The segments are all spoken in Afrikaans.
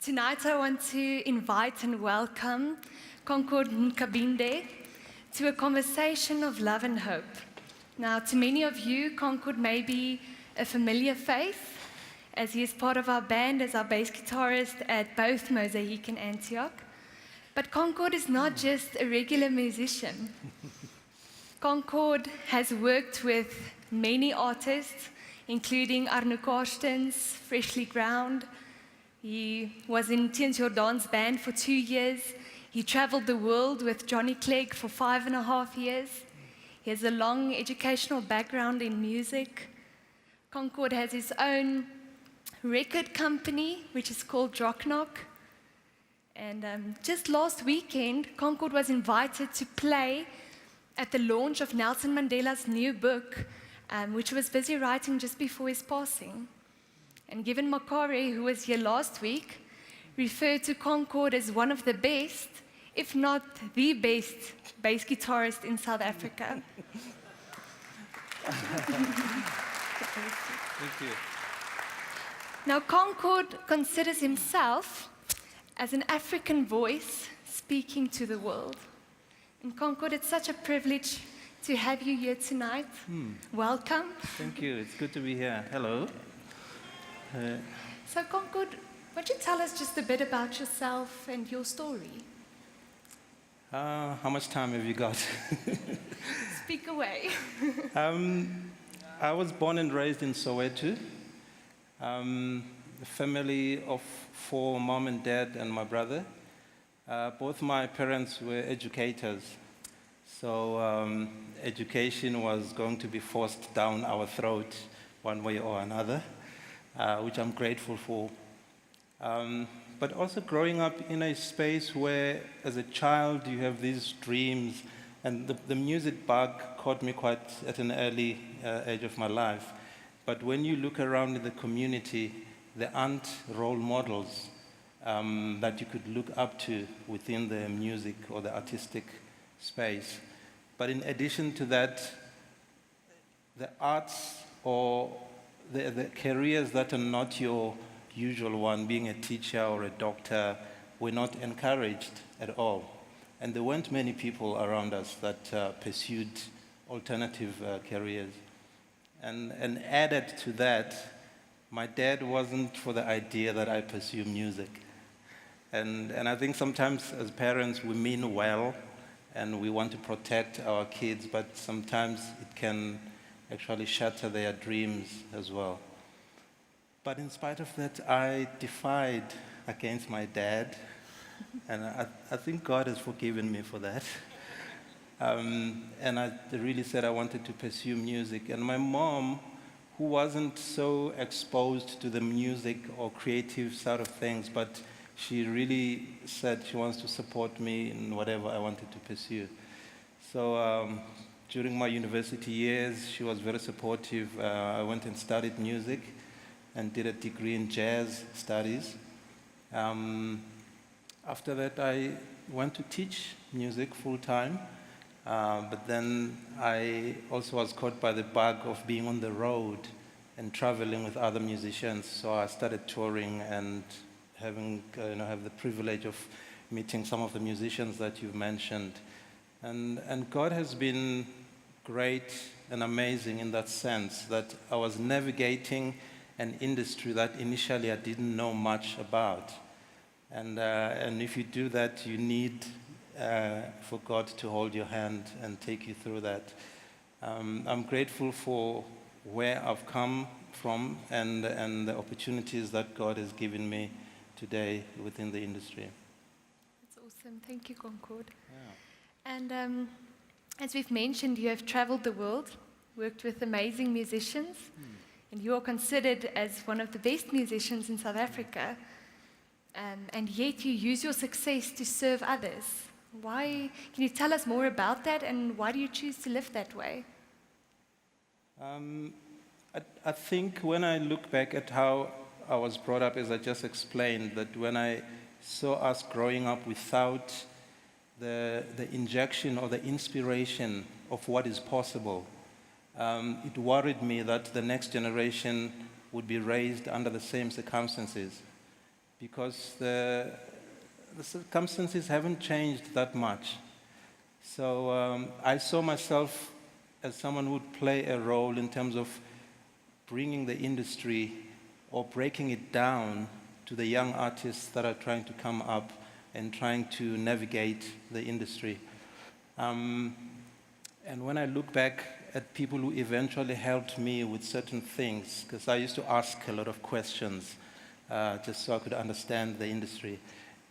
Tonight I want to invite and welcome Concord Nkabinde to a conversation of love and hope. Now, to many of you, Concord may be a familiar face, as he is part of our band as our bass guitarist at both Mizane and Antioch. But Concord is not just a regular musician. Concord has worked with many artists, including Arno Karstens, Freshly Ground. He was in Tiens Jordaan's band for 2 years. He traveled the world with Johnny Clegg for 5.5 years. He has a long educational background in music. Concord has his own record company, which is called Knock. And just last weekend, Concord was invited to play at the launch of Nelson Mandela's new book, which he was busy writing just before his passing. And Given Makare, who was here last week, referred to Concord as one of the best, if not the best, bass guitarist in South Africa. Thank you. Now, Concord considers himself as an African voice speaking to the world. And Concord, it's such a privilege to have you here tonight. Welcome. Thank you. It's good to be here. Hello. So, Concord, would you tell us just a bit about yourself and your story? How much time have you got? Speak away. I was born and raised in Soweto. A family of 4, mom and dad and my brother. Both my parents were educators. So education was going to be forced down our throat one way or another, which I'm grateful for. But also growing up in a space where, as a child, you have these dreams, and the music bug caught me quite at an early age of my life. But when you look around in the community, there aren't role models that you could look up to within the music or the artistic space. But in addition to that, the arts or the careers that are not your usual one, being a teacher or a doctor, were not encouraged at all. And there weren't many people around us that pursued alternative careers. And added to that, my dad wasn't for the idea that I pursue music. And I think sometimes as parents we mean well and we want to protect our kids, but sometimes it can actually shatter their dreams as well. But in spite of that, I defied against my dad, and I think God has forgiven me for that. And I really said I wanted to pursue music. And my mom, who wasn't so exposed to the music or creative side of things, but she really said she wants to support me in whatever I wanted to pursue. So during my university years, she was very supportive. I went and studied music and did a degree in jazz studies. After that, I went to teach music full-time. But then I also was caught by the bug of being on the road and traveling with other musicians. So I started touring and having, have the privilege of meeting some of the musicians that you've mentioned. And God has been great and amazing in that sense, that I was navigating an industry that initially I didn't know much about. And if you do that, you need for God to hold your hand and take you through that. I'm grateful for where I've come from and the opportunities that God has given me today within the industry. That's awesome. Thank you, Concord. Yeah. And as we've mentioned, you have traveled the world, worked with amazing musicians, and you are considered as one of the best musicians in South Africa. And yet you use your success to serve others. Why? Can you tell us more about that, and why do you choose to live that way? I think when I look back at how I was brought up, as I just explained, that when I saw us growing up without the injection or the inspiration of what is possible, it worried me that the next generation would be raised under the same circumstances. because the circumstances haven't changed that much. So I saw myself as someone who would play a role in terms of bringing the industry or breaking it down to the young artists that are trying to come up and trying to navigate the industry. And when I look back at people who eventually helped me with certain things, because I used to ask a lot of questions just so I could understand the industry.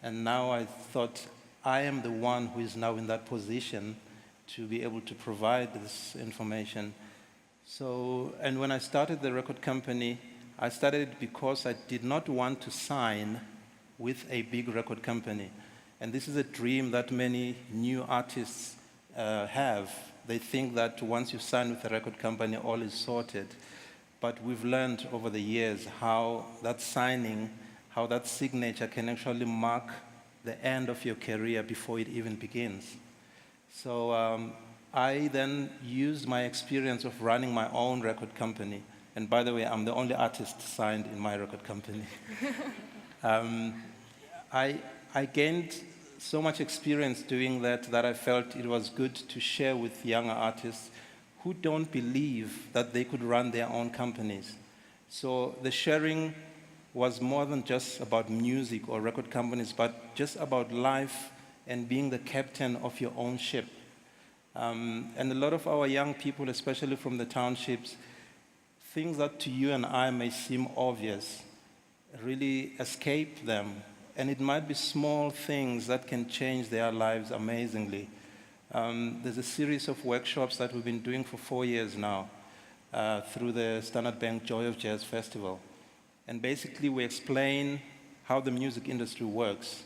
And now I thought I am the one who is now in that position to be able to provide this information. So, and when I started the record company, I started it because I did not want to sign with a big record company. And this is a dream that many new artists have. They think that once you sign with a record company, all is sorted. But we've learned over the years how that signing, how that signature can actually mark the end of your career before it even begins. So I then used my experience of running my own record company. And by the way, I'm the only artist signed in my record company. I gained so much experience doing that I felt it was good to share with younger artists who don't believe that they could run their own companies. So the sharing was more than just about music or record companies, but just about life and being the captain of your own ship. And a lot of our young people, especially from the townships, things that to you and I may seem obvious really escape them. And it might be small things that can change their lives amazingly. There's a series of workshops that we've been doing for 4 years now through the Standard Bank Joy of Jazz Festival. And basically we explain how the music industry works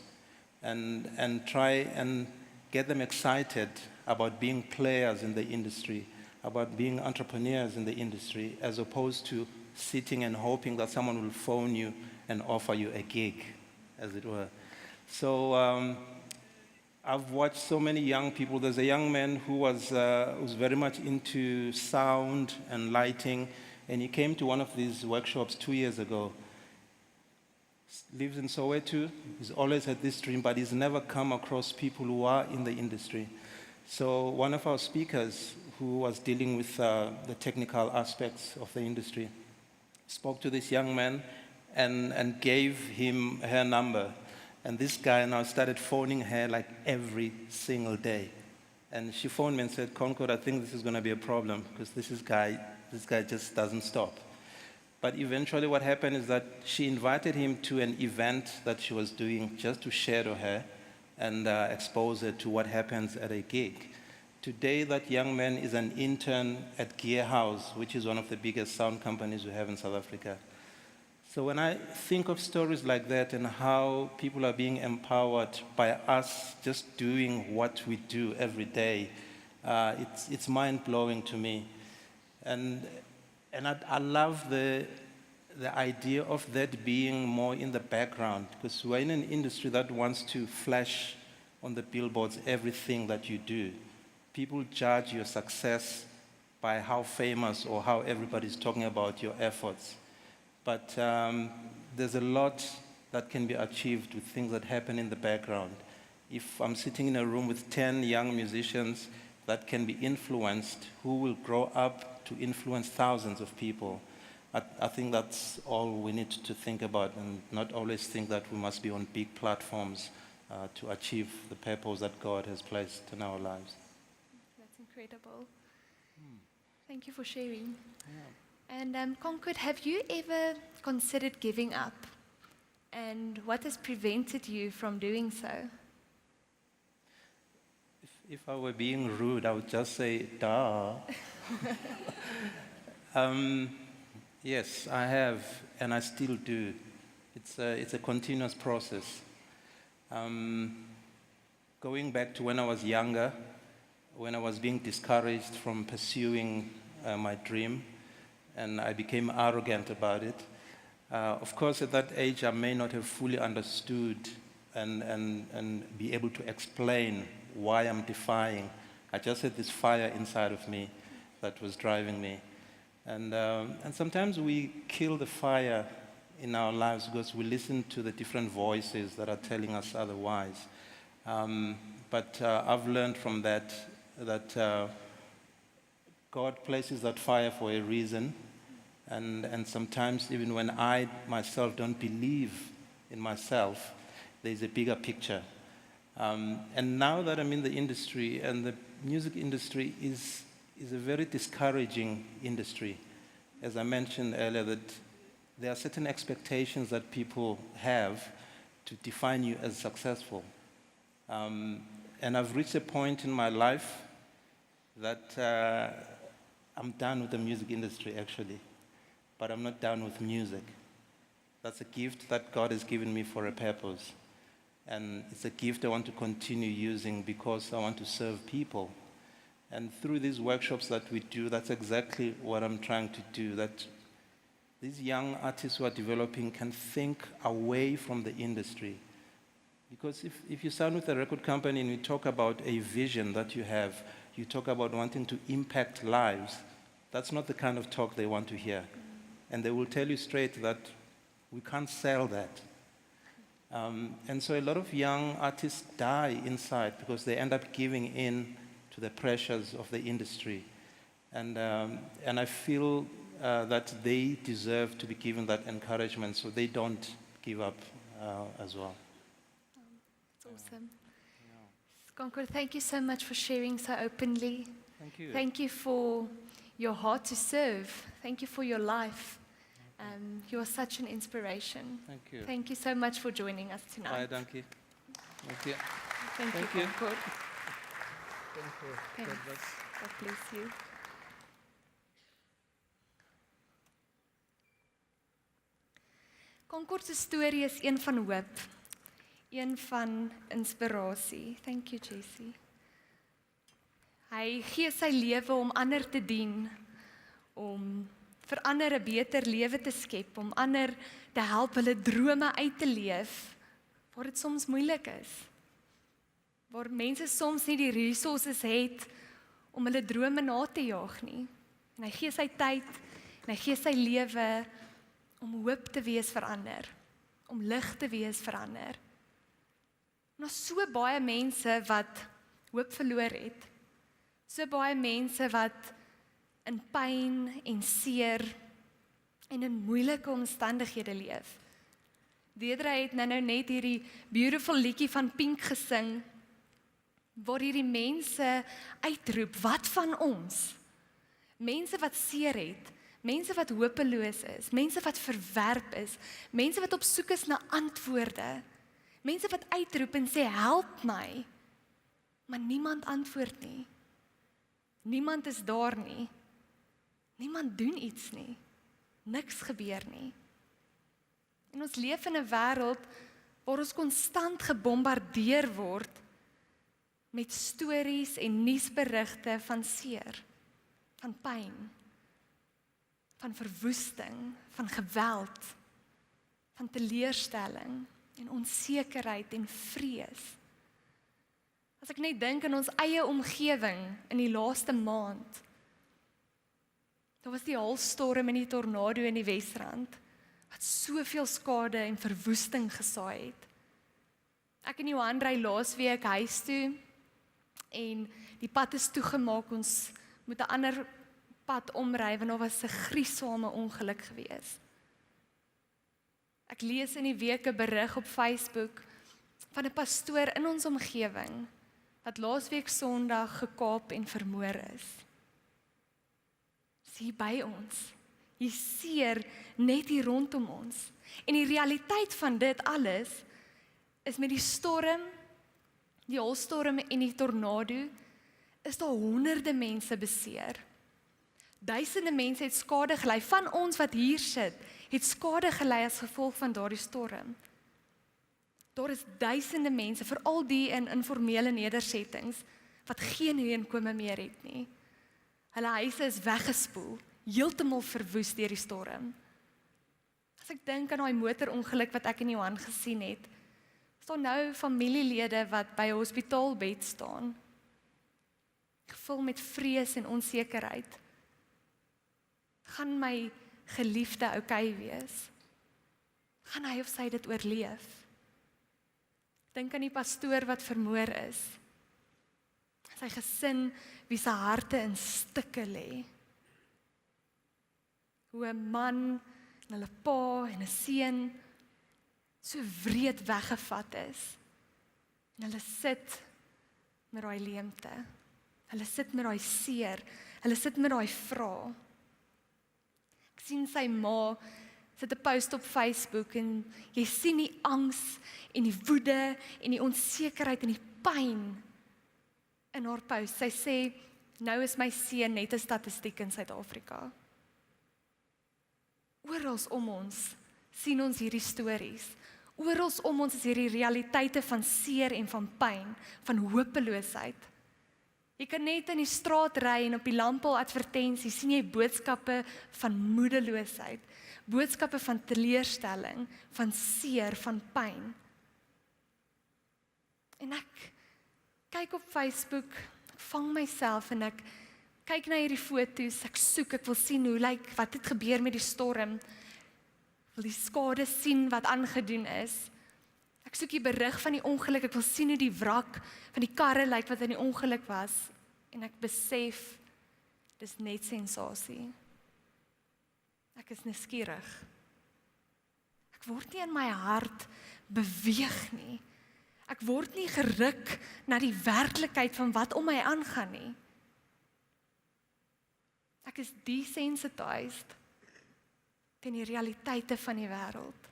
and try and get them excited about being players in the industry, about being entrepreneurs in the industry, as opposed to sitting and hoping that someone will phone you and offer you a gig, as it were. So I've watched so many young people. There's a young man who was very much into sound and lighting, and he came to one of these workshops 2 years ago. Lives in Soweto. He's always had this dream, but he's never come across people who are in the industry. So one of our speakers, who was dealing with the technical aspects of the industry, spoke to this young man and gave him her number. And this guy now started phoning her like every single day. And she phoned me and said, "Concord, I think this is going to be a problem because this guy just doesn't stop." But eventually what happened is that she invited him to an event that she was doing just to shadow her and expose her to what happens at a gig. Today, that young man is an intern at Gear House, which is one of the biggest sound companies we have in South Africa. So when I think of stories like that and how people are being empowered by us just doing what we do every day, it's mind-blowing to me. And I love the idea of that being more in the background, because we're in an industry that wants to flash on the billboards everything that you do. People judge your success by how famous or how everybody's talking about your efforts. But there's a lot that can be achieved with things that happen in the background. If I'm sitting in a room with 10 young musicians that can be influenced, who will grow up to influence thousands of people, I think that's all we need to think about, and not always think that we must be on big platforms to achieve the purpose that God has placed in our lives. That's incredible. Thank you for sharing. Yeah. And Concord, have you ever considered giving up? And what has prevented you from doing so? If I were being rude, I would just say, duh. Yes, I have, and I still do. It's a continuous process. Going back to when I was younger, when I was being discouraged from pursuing my dream, and I became arrogant about it. Of course, at that age, I may not have fully understood and be able to explain why I'm defying. I just had this fire inside of me that was driving me. And sometimes we kill the fire in our lives because we listen to the different voices that are telling us otherwise. But I've learned from that God places that fire for a reason, and sometimes even when I myself don't believe in myself, there's a bigger picture. And now that I'm in the industry, and the music industry is a very discouraging industry. As I mentioned earlier, that there are certain expectations that people have to define you as successful. And I've reached a point in my life that I'm done with the music industry, actually. But I'm not done with music. That's a gift that God has given me for a purpose. And it's a gift I want to continue using because I want to serve people. And through these workshops that we do, that's exactly what I'm trying to do, that these young artists who are developing can think away from the industry. Because if you sign with a record company and you talk about a vision that you have, you talk about wanting to impact lives, that's not the kind of talk they want to hear. And they will tell you straight that we can't sell that. And so a lot of young artists die inside because they end up giving in to the pressures of the industry. And I feel that they deserve to be given that encouragement so they don't give up as well. That's awesome. Concord, thank you so much for sharing so openly. Thank you. Thank you for your heart to serve. Thank you for your life. You are such an inspiration. Thank you. Thank you so much for joining us tonight. Bye, dankie. Thank you. Thank you, Thank you. Concord. Thank you. Thanks. God bless. God bless you. Concord se storie is een van hoop, een van inspirasie. Thank you, Jessie. Hy gee sy lewe om ander te dien, om vir ander 'n beter lewe te skep, om ander te help hulle drome uit te leef, waar dit soms moeilik is. Waar mense soms nie die resources het om hulle drome na te jaag nie. En hy gee sy tyd, en hy gee sy lewe om hoop te wees vir ander, om lig te wees vir ander. En daar's so baie mense wat hoop verloor het. So baie mense wat in pyn en seer en in moeilike omstandighede leef. Deidre het nou net hierdie beautiful liedjie van Pink gesing, waar hierdie mense uitroep, wat van ons? Mense wat seer het, mense wat hopeloos is, mense wat verwerp is, mense wat op soek is na antwoorde, mense wat uitroep en sê, help my, maar niemand antwoord nie. Niemand is daar nie. Niemand doen iets nie. Niks gebeur nie. En ons leef in 'n wêreld waar ons konstant gebombardeer word met stories en nuusberigte van seer, van pyn, van verwoesting, van geweld, van teleurstelling en onsekerheid en vrees. As ek net dink aan ons eie omgewing in die laaste maand, daar was die haalstorm en die tornado in die Wesrand, wat soveel skade en verwoesting gesaai het. Ek en Johan ry laasweek huis toe, en die pad is toegemaak, ons moet 'n ander pad omry, want daar was 'n gruisame ongeluk gewees. Ek lees in die week 'n berig op Facebook van 'n pastoor in ons omgewing, wat laasweek Sondag gekaap en vermoor is. Dis hier by ons. Hier seer net hier rondom ons. En die realiteit van dit alles is met die storm, die haalstorm en die tornado, is daar honderde mense beseer. Duisende mense het skade gely. Van ons wat hier sit, het skade gely as gevolg van daardie storm. Daar is duisende mense, veral die in informele nedersettings, wat geen reenkome meer het nie. Hulle huise is weggespoel, heeltemal verwoes deur die storm. As ek dink aan daai motorongeluk wat ek en Johan gesien het, is daar nou familielede wat by 'n hospitaalbed staan, gevul met vrees en onsekerheid. Gaan my geliefde okay wees? gaan hy of sy dit oorleef? Dink aan die pastoor wat vermoor is. Sy gesin wie se harte in stukke lê. Hoe 'n man en hulle pa en 'n seun so wreed weggevat is. En hulle sit met daai leemte. Hulle sit met daai seer. Hulle sit met daai vrae. Ek sien sy ma sit 'n post op Facebook en jy sien die angs en die woede en die onsekerheid en die pyn in haar post. Sy sê, nou is my seun net 'n statistiek in Suid-Afrika. Oral om ons sien ons hierdie stories. Oral om ons is hierdie realiteite van seer en van pyn, van hopeloosheid. Jy kan net in die straat ry en op die lamppaal advertensies sien jy boodskappe van moedeloosheid, boodskappe van teleurstelling, van seer, van pyn. En ek kyk op Facebook, ek vang myself en ek kyk na hierdie foto's, ek soek, ek wil sien hoe lyk, wat het gebeur met die storm, ek wil die skade sien wat aangedoen is. Ek soek die berig van die ongeluk, ek wil sien hoe die wrak van die karre lyk wat in die ongeluk was, en ek besef, dis net sensasie. Ek is nuuskierig. Ek word nie in my hart beweeg nie. Ek word nie geruk na die werklikheid van wat om my aangaan nie. Ek is desensitized teen die realiteite van die wêreld.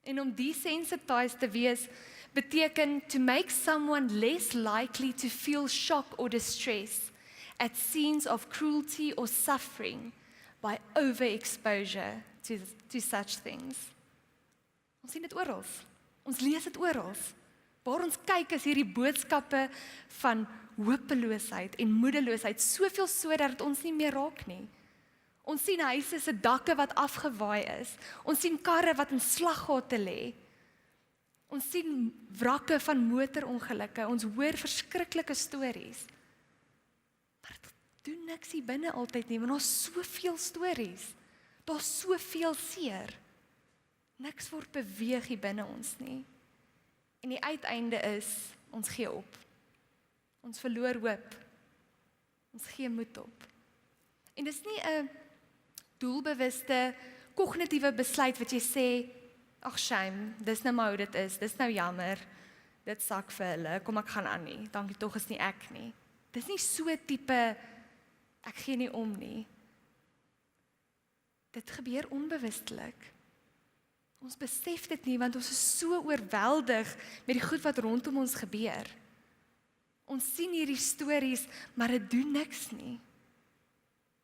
En om desensitized te wees, beteken to make someone less likely to feel shock or distress at scenes of cruelty or suffering by overexposure to such things. Ons sien dit oral. Ons lees dit oral. Waar ons kyk is hierdie boodskappe van hopeloosheid en moedeloosheid, soveel so dat dit ons nie meer raak nie. Ons sien huise se dakke wat afgewaai is. Ons sien karre wat in slaggate lê. Ons sien wrakke van motorongelukke. Ons hoor verskriklike stories. Maar dit doen niks hier binne altyd nie, want daar's soveel stories. Daar's soveel seer. Niks word beweeg hier binne ons nie. En die uiteinde is, ons gee op. Ons verloor hoop. Ons gee moed op. En dis nie 'n doelbewuste, kognitiewe besluit wat jy sê, ag shame, dis nou maar hoe dit is, dis nou jammer, dit sak vir hulle, kom ek gaan aan nie, dankie tog is nie ek nie. Dis nie so tipe, ek gee nie om nie. Dit gebeur onbewustelik. Ons besef dit nie, want ons is so oorweldig met die goed wat rondom ons gebeur. Ons sien hierdie stories, maar dit doen niks nie.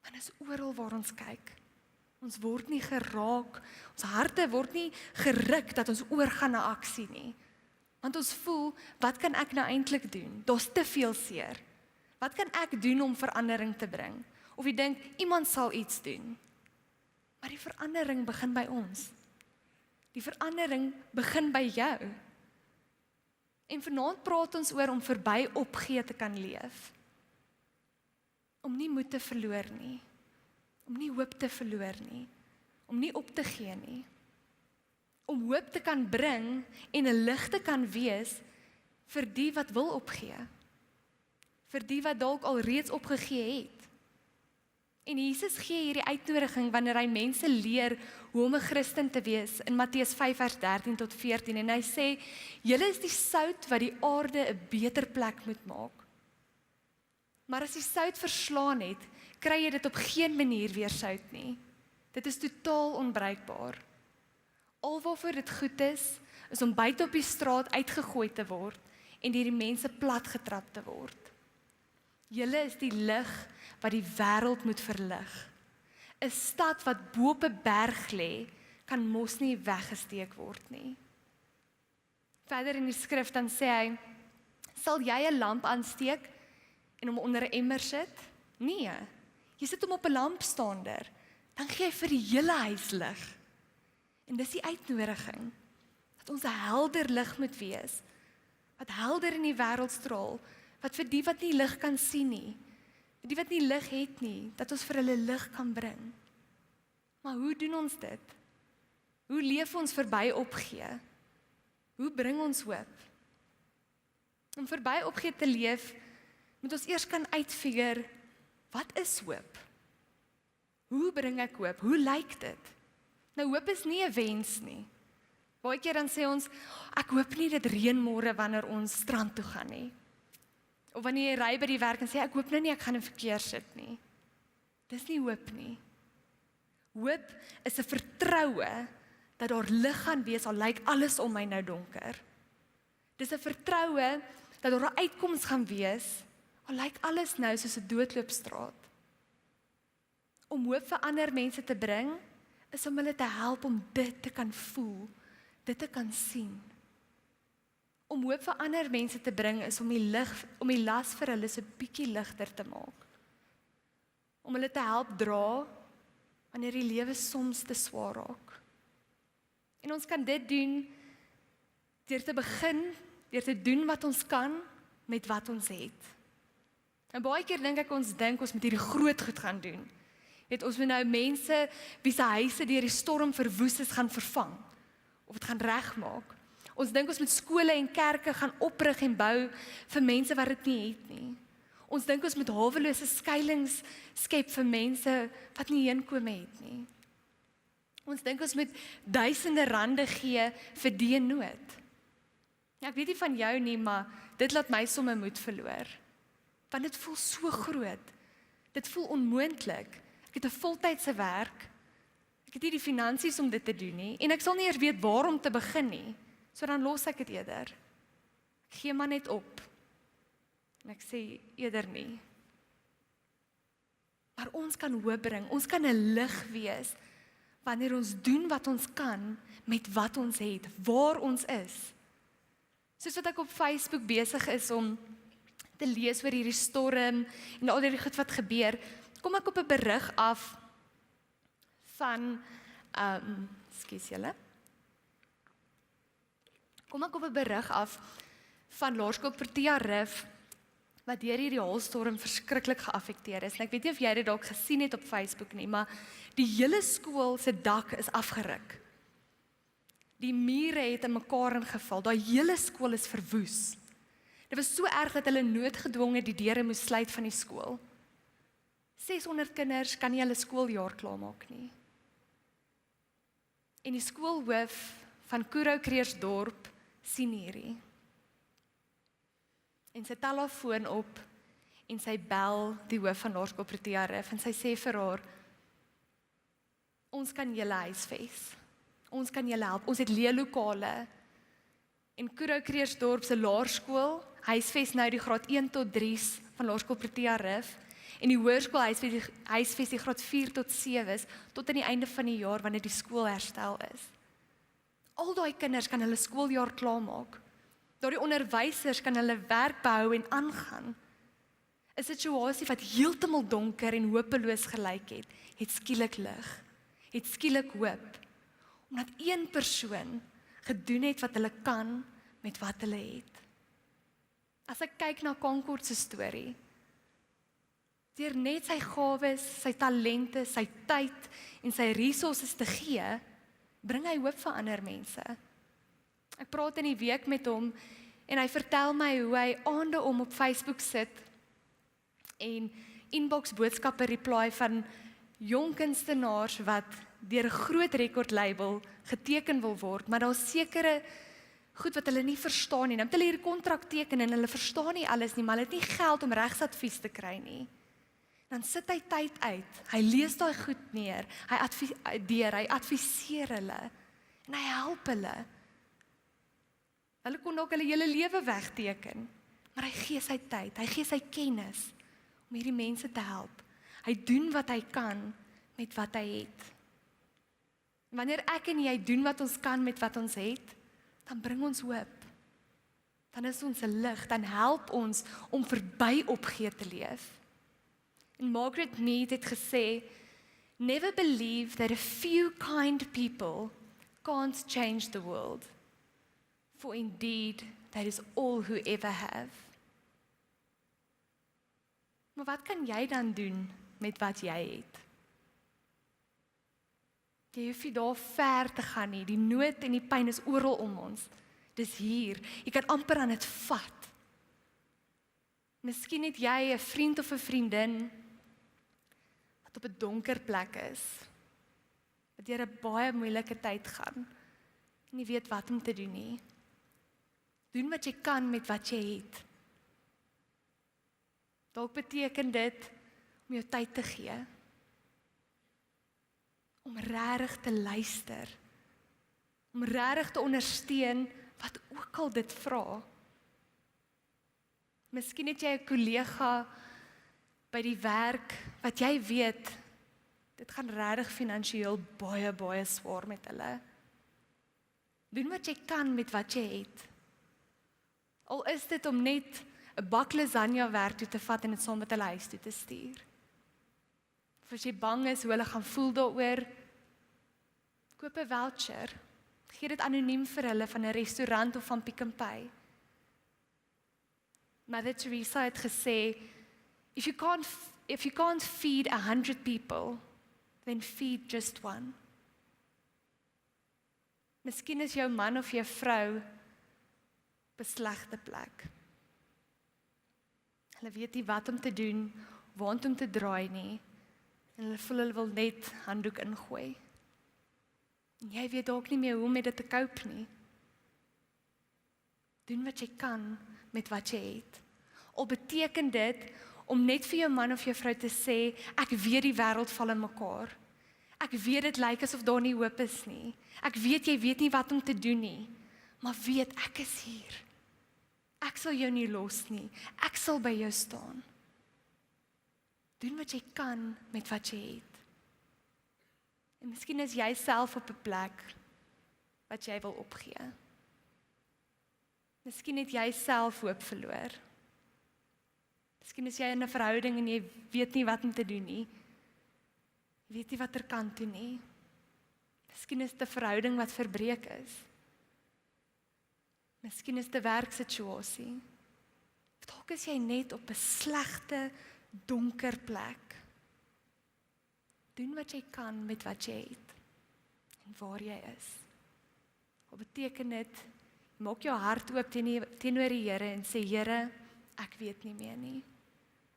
Want dit is oral waar ons kyk. Ons word nie geraak, ons harte word nie geruk dat ons oorgaan na aksie nie. Want ons voel, wat kan ek nou eintlik doen? Daar's te veel seer. Wat kan ek doen om verandering te bring? Of jy dink, iemand sal iets doen. Maar die verandering begin by ons. Die verandering begin by jou. En vanaand praat ons oor om verby opgee te kan leef. Om nie moed te verloor nie. Om nie hoop te verloor nie. Om nie op te gee nie. Om hoop te kan bring en 'n lig te kan wees vir die wat wil opgee. Vir die wat dalk al reeds opgegee het. En Jesus gee hierdie uitnodiging wanneer hy mense leer hoe om 'n Christen te wees in Matteus 5 vers 13 tot 14 en hy sê, julle is die sout wat die aarde 'n beter plek moet maak. Maar as die sout verslaan het, kry jy dit op geen manier weer sout nie. Dit is totaal onbruikbaar. Al waarvoor dit goed is om buite op die straat uitgegooi te word en deur die mense platgetrap te word. Julle is die lig wat die wêreld moet verlig. 'n Stad wat bo op 'n berg lê, kan mos nie weggesteek word nie. Verder in die skrif dan sê hy, sal jy 'n lamp aansteek en hom onder 'n emmer sit? Nee, jy sit hom op 'n lampstander, dan gee hy vir die hele huis lig. En dis die uitnodiging, dat ons 'n helder lig moet wees, wat helder in die wêreld straal, wat vir die wat nie lig kan sien nie, die wat nie lig het nie, dat ons vir hulle lig kan bring. Maar hoe doen ons dit? Hoe leef ons verby opgee? Hoe bring ons hoop? Om verby opgee te leef, moet ons eers kan uitfigure, wat is hoop? Hoe bring ek hoop? Hoe lyk dit? Nou hoop is nie 'n wens nie. Baie keer dan sê ons, ek hoop nie dit reën môre wanneer ons strand toe gaan nie. Of wanneer jy ry by die werk en sê, ek hoop nou nie ek gaan in verkeer sit nie. Dis nie hoop nie. Hoop is 'n vertroue dat daar lig gaan wees, al lyk alles om my nou donker. Dis 'n vertroue dat daar 'n uitkoms gaan wees, al lyk alles nou soos 'n doodloopstraat. Om hoop vir ander mense te bring, is om hulle te help om dit te kan voel, dit te kan sien. Om hoop vir ander mense te bring, is om die las vir hulle so bietjie ligter te maak. Om hulle te help dra, wanneer die lewe soms te swaar raak. En ons kan dit doen, deur te begin, deur te doen wat ons kan, met wat ons het. En baie keer dink ons moet hierdie groot goed gaan doen. Ons moet nou mense, wie se huise deur die storm verwoes is, gaan vervang, of het gaan regmaak. Ons dink ons moet skole en kerke gaan oprig en bou, vir mense wat dit nie het nie. Ons dink ons moet hawelose skuilings skep vir mense wat nie heenkome het nie. Ons dink ons moet duisende rande gee vir die in nood. Ja, ek weet nie van jou nie, maar dit laat my somme moed verloor. Want dit voel so groot. Dit voel onmoontlik. Ek het 'n voltydse werk. Ek het nie die finansies om dit te doen nie, en ek sal nie eers weet waar om te begin nie. So dan los ek dit eerder. Ek gee maar net op. En ek sê eerder nie. Maar ons kan hoop bring, ons kan 'n lig wees, wanneer ons doen wat ons kan, met wat ons het, waar ons is. Soos wat ek op Facebook besig is om te lees oor hierdie storm, en al die goed wat gebeur, kom ek op 'n berig af van, ekskuus julle, kom ek op 'n berig af van Laerskool Pieterse, wat deur hierdie haalstorm verskriklik geaffekteer is. En ek weet nie of jy dit dalk gesien het op Facebook nie, maar die hele skool se dak is afgeruk. Die mure het in mekaar ingeval, daai hele skool is verwoes. Dit was so erg dat hulle noodgedwonge die deure moes sluit van die skool. 600 kinders kan nie hulle skooljaar klaarmaak nie. En die skoolhoof van Kreersdorp sien hierdie. En sy tel haar foon op en sy bel die hoof van Laerskool Pieterse en sy sê vir haar, ons kan julle huisves. Ons kan julle help. Ons het leerlokale. En Kreersdorp se laerskool huisves nou die graad 1 tot 3's van Laerskool Pieterse. En die hoërskool huisves die graad 4 tot 7's tot aan die einde van die jaar wanneer die skool herstel is. Al daai kinders kan hulle skooljaar klaarmaak. Daardie onderwysers kan hulle werk behou en aangaan. 'n Situasie wat heeltemal donker en hopeloos gelyk het skielik lig, het skielik hoop. Omdat een persoon gedoen het wat hulle kan met wat hulle het. As ek kyk na Concord se storie, deur net sy gawes, sy talente, sy tyd en sy resources te gee, bring hy hoop vir ander mense. Ek praat in die week met hom en hy vertel my hoe hy aande om op Facebook sit en inbox boodskappe reply van jong kunstenaars wat deur 'n groot rekordlabel geteken wil word, maar daar's sekere goed wat hulle nie verstaan nie. Nou moet hulle hierdie kontrak teken en hulle verstaan nie alles nie, maar hulle het nie geld om regsadvies te kry nie. Dan sit hy tyd uit, hy lees daai goed neer, hy adviseer hulle en hy help hulle. Hulle kon ook hulle hele lewe wegteken, maar hy gee sy tyd, hy gee sy kennis om hierdie mense te help. Hy doen wat hy kan met wat hy het. Wanneer ek en jy doen wat ons kan met wat ons het, dan bring ons hoop. Dan is ons 'n lig, dan help ons om verby opgee te leef. En Margaret Mead het gesê, never believe that a few kind people can't change the world. For indeed, that is all who ever have. Maar wat kan jy dan doen met wat jy het? Jy hoef nie daar ver te gaan nie. Die nood en die pyn is oral om ons. Dis hier. Jy kan amper aan dit vat. Miskien het jy 'n vriend of 'n vriendin wat op 'n donker plek is, wat deur 'n baie moeilike tyd gaan, en nie weet wat om te doen nie. Doen wat jy kan met wat jy het. Dalk beteken dit om jou tyd te gee, om regtig te luister, om regtig te ondersteun wat ook al dit vra. Miskien het jy 'n kollega by die werk wat jy weet, dit gaan regtig finansiëel baie swaar met hulle. Doen wat jy kan met wat jy het. Al is dit om net 'n bak lasagne werk toe te vat en dit saam met hulle huis toe te stuur. Of as jy bang is hoe hulle gaan voel daaroor, koop 'n voucher. Gee dit anoniem vir hulle van 'n restaurant of van Pick n Pay. Mother Teresa het gesê, if you can't feed 100 people, then feed just one. Miskien is jou man of jou vrou op 'n slegte plek. Hulle weet nie wat om te doen, waant om te draai nie, en hulle voel hulle wil net handdoek ingooi. En jy weet dalk nie meer hoe om met dit te cope nie. Doen wat jy kan met wat jy het. Al beteken dit om net vir jou man of jou vrou te sê, ek weet die wêreld val in mekaar. Ek weet dit lyk asof daar nie hoop is nie. Ek weet jy weet nie wat om te doen nie. Maar weet, ek is hier. Ek sal jou nie los nie. Ek sal by jou staan. Doen wat jy kan met wat jy het. En miskien is jy self op 'n plek wat jy wil opgee. Miskien het jy self hoop verloor. Miskien is jy in 'n verhouding en jy weet nie wat om te doen nie. Jy weet nie wat er kan toe nie. Miskien is dit 'n verhouding wat verbreek is. Miskien is dit 'n werksituasie. Dalk is jy net op 'n slegte, donker plek. Doen wat jy kan met wat jy het en waar jy is. Wat beteken dit? Maak jou hart oop teenoor die Here en sê, Here, ek weet nie meer nie.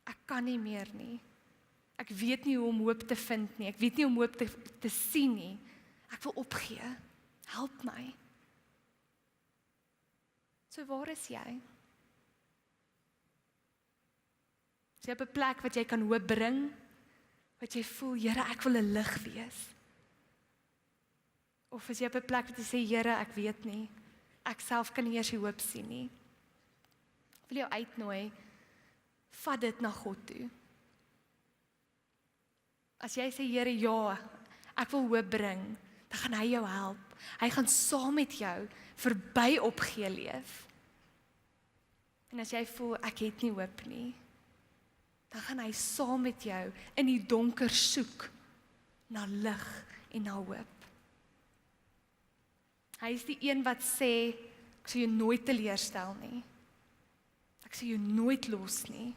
Ek kan nie meer nie. Ek weet nie hoe om hoop te vind nie. Ek weet nie hoe om hoop te sien nie. Ek wil opgee. Help my. So waar is jy? Is jy op 'n plek wat jy kan hoop bring? Wat jy voel, Here, ek wil 'n lig wees. Of is jy op 'n plek wat jy sê, Here, ek weet nie. Ek self kan nie eers die hoop sien nie. Ek wil jou uitnooi, vat dit na God toe. As jy sê, Here, ja, ek wil hoop bring, dan gaan hy jou help. Hy gaan saam met jou verby opgee leef. En as jy voel, ek het nie hoop nie, dan gaan hy saam met jou in die donker soek na lig en na hoop. Hy is die een wat sê, ek sal jou nooit teleurstel nie. Ek sal jou nooit los nie.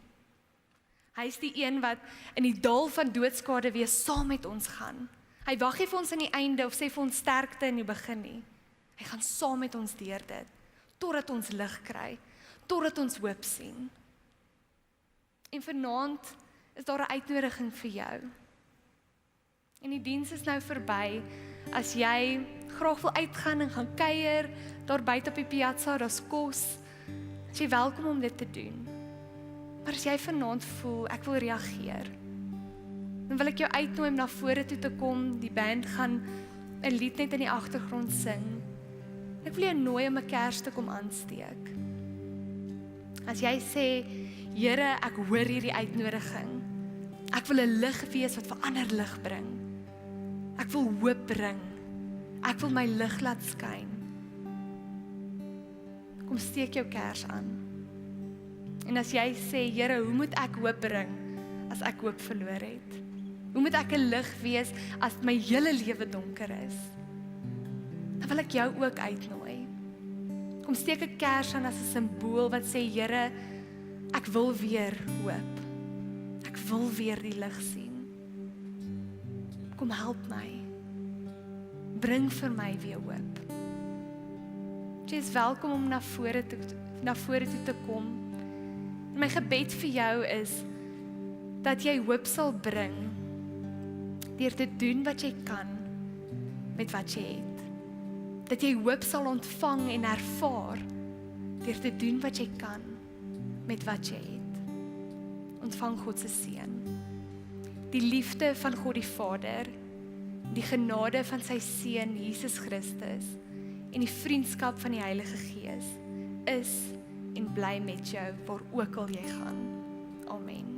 Hy is die een wat in die dal van doodskade wees saam met ons gaan. Hy wag nie vir ons aan die einde of sê vir ons sterkte in die begin nie. Hy gaan saam met ons deur dit, totdat ons lig kry, totdat ons hoop sien. En vanaand is daar 'n uitnodiging vir jou. En die diens is nou verby. As jy graag wil uitgaan en gaan kuier, daar buite op die piazza, daar's kos, is jy welkom om dit te doen. Maar as jy vanaand voel, ek wil reageer, dan wil ek jou uitnooi om na vore toe te kom. Die band gaan 'n lied net in die agtergrond sing. Ek wil jou nooi om 'n kers te kom aansteek. As jy sê, Here, ek hoor hierdie uitnodiging. Ek wil 'n lig wees wat vir ander lig bring. Ek wil hoop bring. Ek wil my lig laat skyn. Kom steek jou kers aan. En as jy sê, Here, hoe moet ek hoop bring as ek hoop verloor het? Hoe moet ek 'n lig wees as my hele lewe donker is? Dan wil ek jou ook uitnooi. Kom steek 'n kers aan as 'n simbool wat sê, Here, ek wil weer hoop. Ek wil weer die lig sien. Kom help my. bring vir my weer hoop. Jy is welkom om na vore toe te kom. En my gebed vir jou is, dat jy hoop sal bring, deur te doen wat jy kan, met wat jy het. Dat jy hoop sal ontvang en ervaar, deur te doen wat jy kan, met wat jy het. Ontvang God se seën. Die liefde van God die Vader, die genade van sy Seun Jesus Christus en die vriendskap van die Heilige Gees is en bly met jou waar ook al jy gaan. Amen.